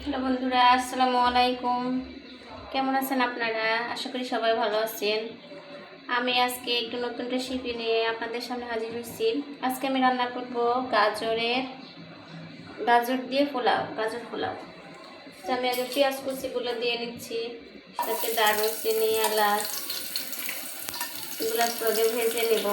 Hello বন্ধুরা, আসসালামু আলাইকুম। কেমন আছেন আপনারা? আশা করি সবাই ভালো আছেন। আমি আজকে একটু নতুন রেসিপি নিয়ে আপনাদের সামনে হাজির হয়েছি। আজকে আমি রান্না করব গাজর দিয়ে পোলাও, গাজর পোলাও। তো আমি আগে পেঁয়াজ কুচিগুলো দিয়ে নিচ্ছি, সাথে দারুচিনি, এলাচ এগুলো একটু আগে ভেজে নেব।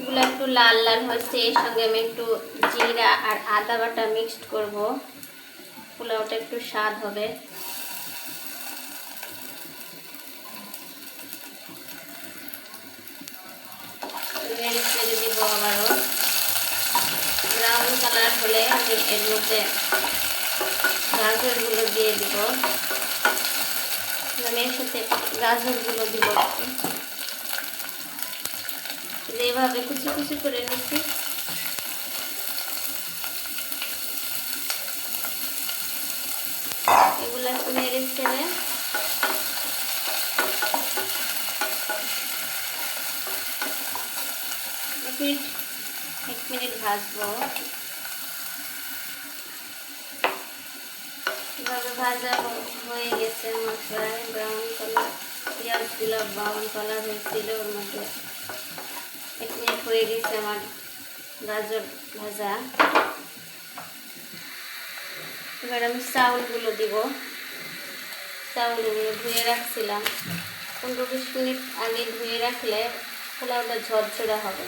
এগুলো একটু লাল লাল হয়েছে, এর সঙ্গে আমি একটু জিরা আর আদা বাটা মিক্সড করব, পোলাওটা একটু স্বাদ হবে। নেড়ে ছেড়ে দিব আবারও। ব্রাউন কালার হলে আমি এর মধ্যে গাজরগুলো দিয়ে দিব। আমি এর সাথে গাজরগুলো দিব, এইভাবে কুচি কুচি করে নিচ্ছি। এগুলো একটু নেড়ে ছেড়ে এক মিনিট ভাজবো। এভাবে ভাজা হয়ে গেছে আমার প্রায় ব্রাউন কালার, পেঁয়াজগুলো ব্রাউন কালার হয়েছিল, ওর মধ্যে এক মিনিট হয়ে গেছে আমার গাজর ভাজা। এবার আমি চাউলগুলো দিব। চাউলগুলো ধুয়ে রাখছিলাম, 15-20 মিনিট আগে ধুয়ে রাখলে পোলাওটা ঝরঝরা হবে,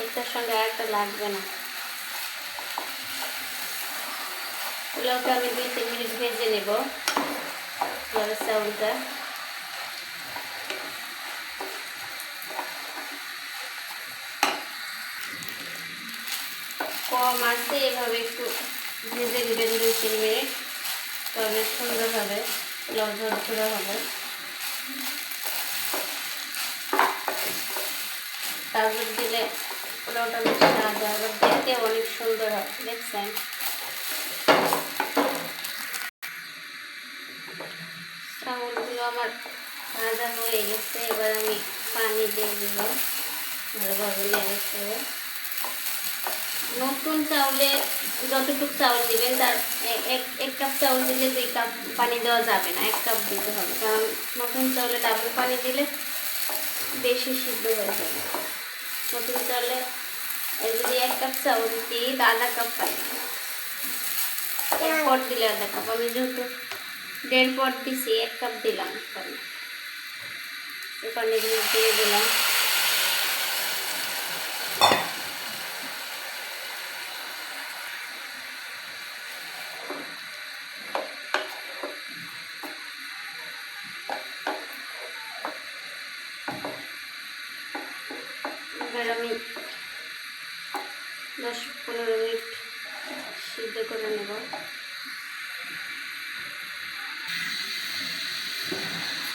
একটার সঙ্গে আরেকটা লাগবে না। পোলাওটা আমি 2-3 মিনিট ভেজে নেব। পোলাওয়ের চাউলটা কম আছে, এভাবে একটু ভেজে নেবেন 2-3 মিনিট, তবে সুন্দর হবে, পোলাও ঝরঝরা হবে। গাজর দিলে পোলাওটা বেশ স্বাদ হয়, আবার দেখতে অনেক সুন্দর হয়। দেখছেন, চাউলগুলো আমার ভাজা হয়ে গেছে। এবার আমি পানি দিয়ে দিব, ভালোভাবে নেড়ে ছেড়ে। নতুন চাউলে যতটুকু চাউল দিবেন তার এক কাপ চাউল দিলে 2 কাপ পানি দেওয়া যাবে না, 1 কাপ দিতে হবে, কারণ নতুন চাউলে ডাবল পানি দিলে বেশি সিদ্ধ হয়ে যাবে। নতুন চাউলে যদি 1 কাপ চাউল দিই, 1/2 কাপ পানি, 1 পট দিলে 1/2 কাপ। আমি যেহেতু 1.5 পট দিছি, 1 কাপ দিলাম পানি। এই পানিগুলো দিয়ে দিলাম। এবার আমি 10-15 মিনিট সিদ্ধ করে নেব।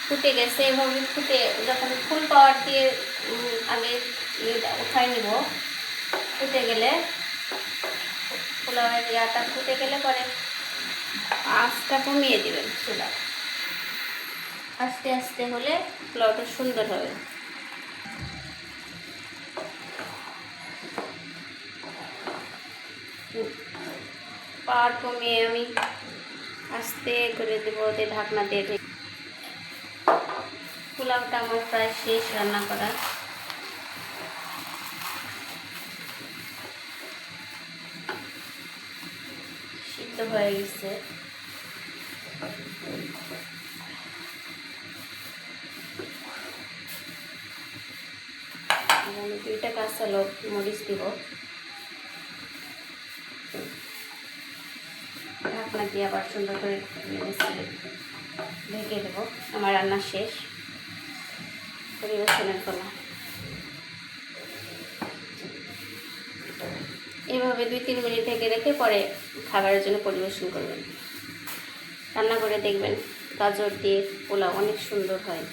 ফুটে গেছে, এভাবে ফুটে যখন ফুল পাওয়ার দিয়ে আগে উঠাই নেব। ফুটে গেলে পোলাওয়ের ইয়াটা ফুটে গেলে পরে আঁচটা কমিয়ে দেবেন চুলা। আস্তে আস্তে হলে পোলাওটা সুন্দর হবে। পাওয়ার কমিয়ে আমি আস্তে করে দেবো, ওতে ঢাকনা দিয়ে ঢেকে। পোলাওটা আমার প্রায় শেষ রান্না করা। সিদ্ধ হয়ে গেছে। আমি 2টা কাঁচা মরিচ দিব, ঢাকনা দিয়ে আবার সুন্দর করে ঢেকে দেবো। আমার রান্না শেষ, পরিবেশনের পালা। এভাবে 2-3 মিনিট ঢেকে রেখে পরে খাবারের জন্য পরিবেশন করবেন। রান্না করে দেখবেন, গাজর দিয়ে পোলাও অনেক সুন্দর হয়।